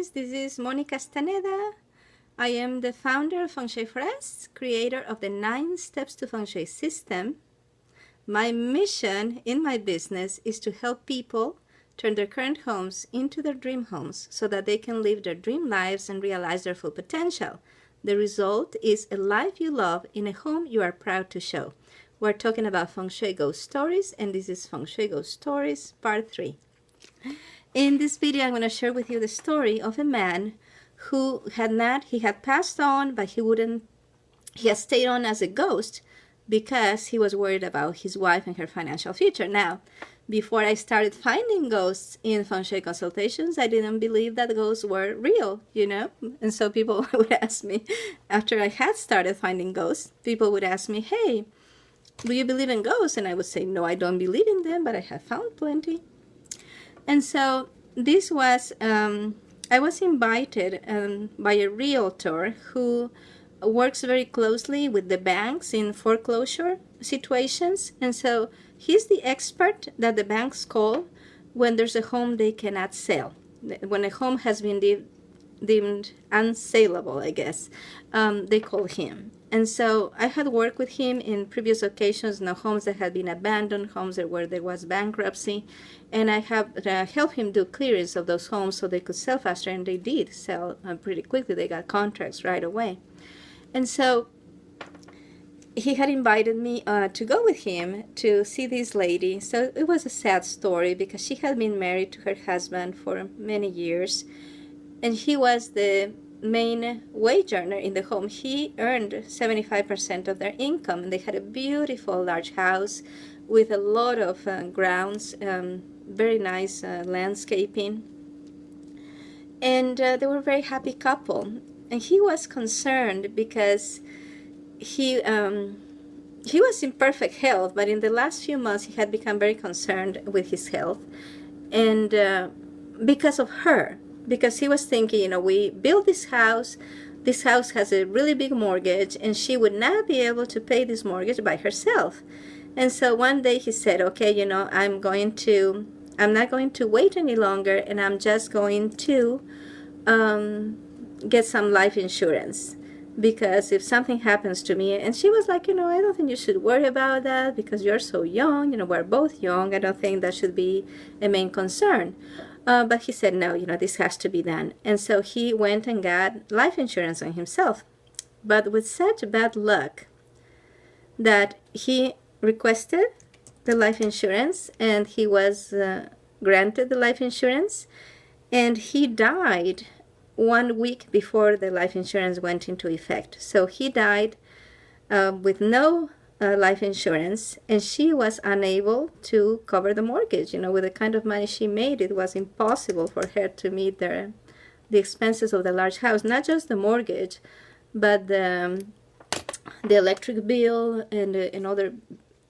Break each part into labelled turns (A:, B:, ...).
A: guys, this is Moni Castaneda. I am the founder of Feng Shui for Us, creator of the 9 Steps to Feng Shui system. My mission in my business is to help people turn their current homes into their dream homes so that they can live their dream lives and realize their full potential. The result is a life you love in a home you are proud to show. We're talking about Feng Shui Ghost Stories, and this is Feng Shui Ghost Stories Part 3. In this video, I'm going to share with you the story of a man who had passed on, but he had stayed on as a ghost because he was worried about his wife and her financial future. Now, before I started finding ghosts in Feng Shui consultations, I didn't believe that ghosts were real, And so people would ask me, after I had started finding ghosts, people would ask me, hey, do you believe in ghosts? And I would say, no, I don't believe in them, but I have found plenty. And so this was, I was invited by a realtor who works very closely with the banks in foreclosure situations. And so he's the expert that the banks call when there's a home they cannot sell. When a home has been deemed unsaleable, I guess, they call him. And so I had worked with him in previous occasions, homes that had been abandoned, homes where there was bankruptcy, and I have helped him do clearance of those homes so they could sell faster, and they did sell pretty quickly. They got contracts right away. And so he had invited me to go with him to see this lady. So it was a sad story because she had been married to her husband for many years, and he was the main wage earner in the home. He earned 75% of their income, and they had a beautiful large house with a lot of grounds, very nice landscaping, and they were a very happy couple. And he was concerned because he was in perfect health, but in the last few months he had become very concerned with his health, and because of her. Because he was thinking, we built this house has a really big mortgage, and she would not be able to pay this mortgage by herself. And so one day he said, okay, I'm not going to wait any longer, and I'm just going to get some life insurance, because if something happens to me. And she was like, I don't think you should worry about that because you're so young, we're both young. I don't think that should be a main concern. But he said, no, this has to be done. And so he went and got life insurance on himself. But with such bad luck that he requested the life insurance, and he was granted the life insurance, and he died 1 week before the life insurance went into effect. So he died with no life insurance, and she was unable to cover the mortgage. With the kind of money she made, it was impossible for her to meet the expenses of the large house, not just the mortgage, but the electric bill and other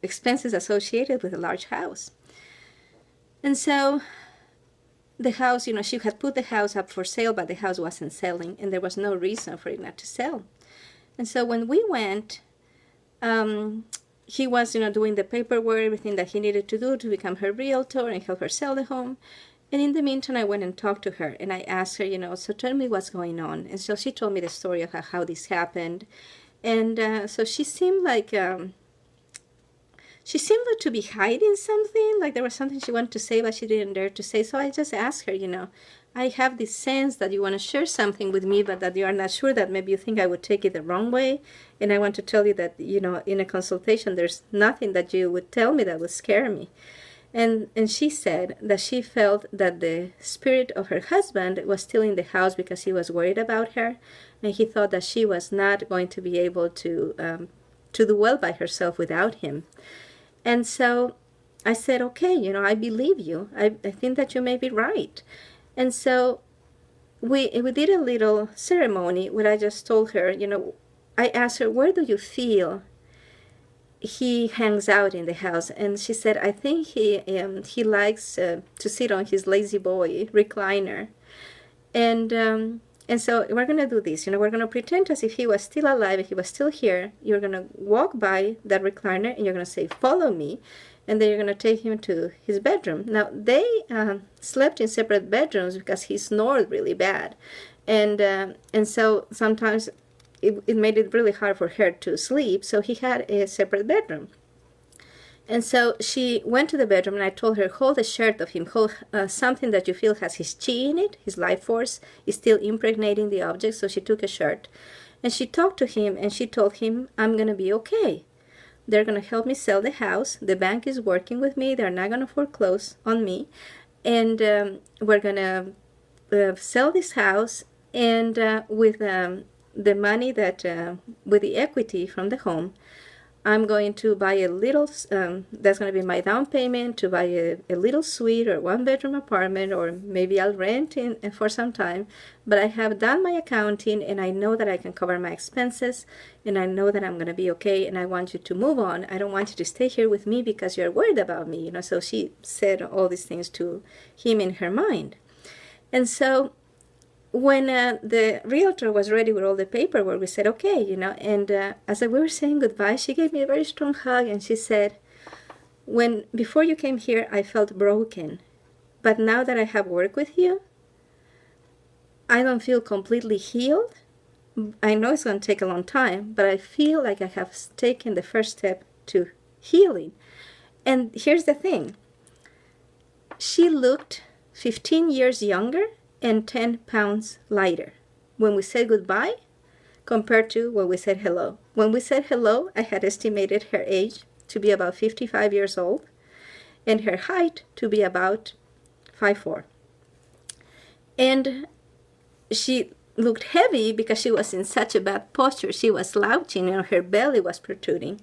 A: expenses associated with a large house. And so the house, she had put the house up for sale, but the house wasn't selling, and there was no reason for it not to sell. And so when we went, he was, doing the paperwork, everything that he needed to do to become her realtor and help her sell the home. And in the meantime, I went and talked to her, and I asked her, so tell me what's going on. And so she told me the story of how this happened. And so she seemed like to be hiding something, like there was something she wanted to say, but she didn't dare to say. So I just asked her, I have this sense that you want to share something with me, but that you are not sure, that maybe you think I would take it the wrong way. And I want to tell you that, in a consultation, there's nothing that you would tell me that would scare me. And she said that she felt that the spirit of her husband was still in the house because he was worried about her. And he thought that she was not going to be able to do well by herself without him. And so I said, okay, I believe you. I think that you may be right. And so we did a little ceremony where I just told her, I asked her, where do you feel he hangs out in the house? And she said, I think he likes to sit on his lazy boy recliner. And so we're going to do this. We're going to pretend as if he was still alive, if he was still here. You're going to walk by that recliner, and you're going to say, follow me. and then you're going to take him to his bedroom. Now, they slept in separate bedrooms because he snored really bad. And so sometimes it made it really hard for her to sleep, so he had a separate bedroom. And so she went to the bedroom, and I told her, hold a shirt of him, hold something that you feel has his chi in it, his life force is still impregnating the object. So she took a shirt, and she talked to him, and she told him, I'm going to be okay. They're going to help me sell the house. The bank is working with me. They're not going to foreclose on me. And we're going to sell this house, and with the money that, with the equity from the home, I'm going to buy a little, that's going to be my down payment to buy a little suite or one-bedroom apartment, or maybe I'll rent in for some time. But I have done my accounting, and I know that I can cover my expenses, and I know that I'm going to be okay, and I want you to move on. I don't want you to stay here with me because you're worried about me, you know. So she said all these things to him in her mind. And so when the realtor was ready with all the paperwork, we said, okay, you know, and as we were saying goodbye, she gave me a very strong hug, and she said, before you came here, I felt broken, but now that I have worked with you, I don't feel completely healed. I know it's going to take a long time, but I feel like I have taken the first step to healing. And here's the thing. She looked 15 years younger and 10 pounds lighter when we said goodbye compared to when we said hello. When we said hello, I had estimated her age to be about 55 years old and her height to be about 5'4". And she looked heavy because she was in such a bad posture. She was slouching and her belly was protruding.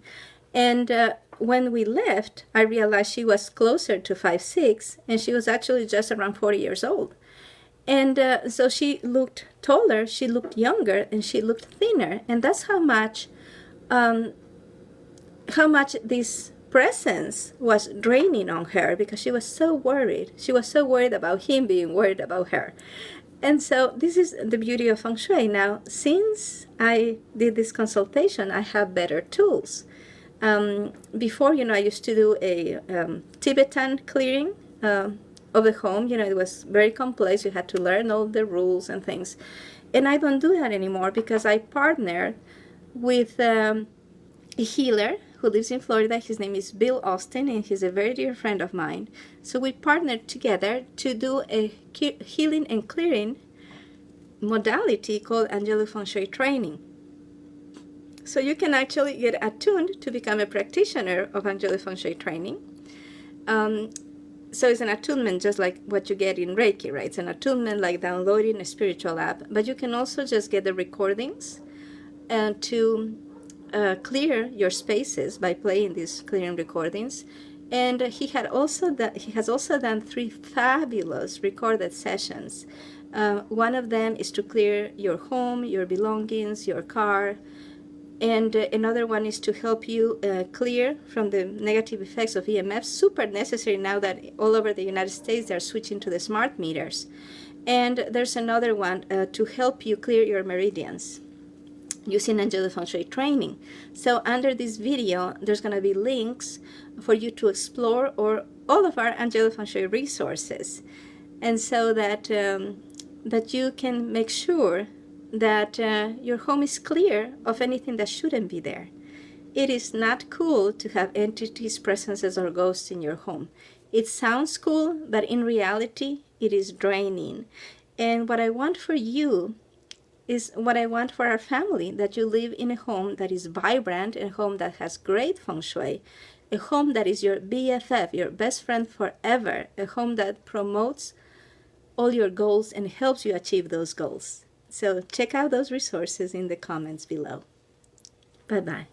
A: And when we left, I realized she was closer to 5'6", and she was actually just around 40 years old. And so she looked taller, she looked younger, and she looked thinner. And that's how much this presence was draining on her, because she was so worried. She was so worried about him being worried about her. And so this is the beauty of Feng Shui. Now, since I did this consultation, I have better tools. Before, you know, I used to do a Tibetan clearing of the home. You know, it was very complex. You had to learn all the rules and things. And I don't do that anymore because I partnered with a healer who lives in Florida. His name is Bill Austin, and he's a very dear friend of mine. So we partnered together to do a healing and clearing modality called Angelic Feng Shui training. So you can actually get attuned to become a practitioner of Angelic Feng Shui training. So it's an attunement just like what you get in Reiki, right? It's an attunement like downloading a spiritual app. But you can also just get the recordings and to clear your spaces by playing these clearing recordings. And he has also done 3 fabulous recorded sessions. One of them is to clear your home, your belongings, your car. And another one is to help you clear from the negative effects of EMF, super necessary now that all over the United States they're switching to the smart meters. And there's another one to help you clear your meridians using Angelic Feng Shui training. So under this video, there's going to be links for you to explore or all of our Angelic Feng Shui resources, and so that that you can make sure that your home is clear of anything that shouldn't be there. It is not cool to have entities, presences, or ghosts in your home. It sounds cool, but in reality, it is draining. And what I want for you is what I want for our family, that you live in a home that is vibrant, a home that has great Feng Shui, a home that is your BFF, your best friend forever, a home that promotes all your goals and helps you achieve those goals. So check out those resources in the comments below. Bye-bye.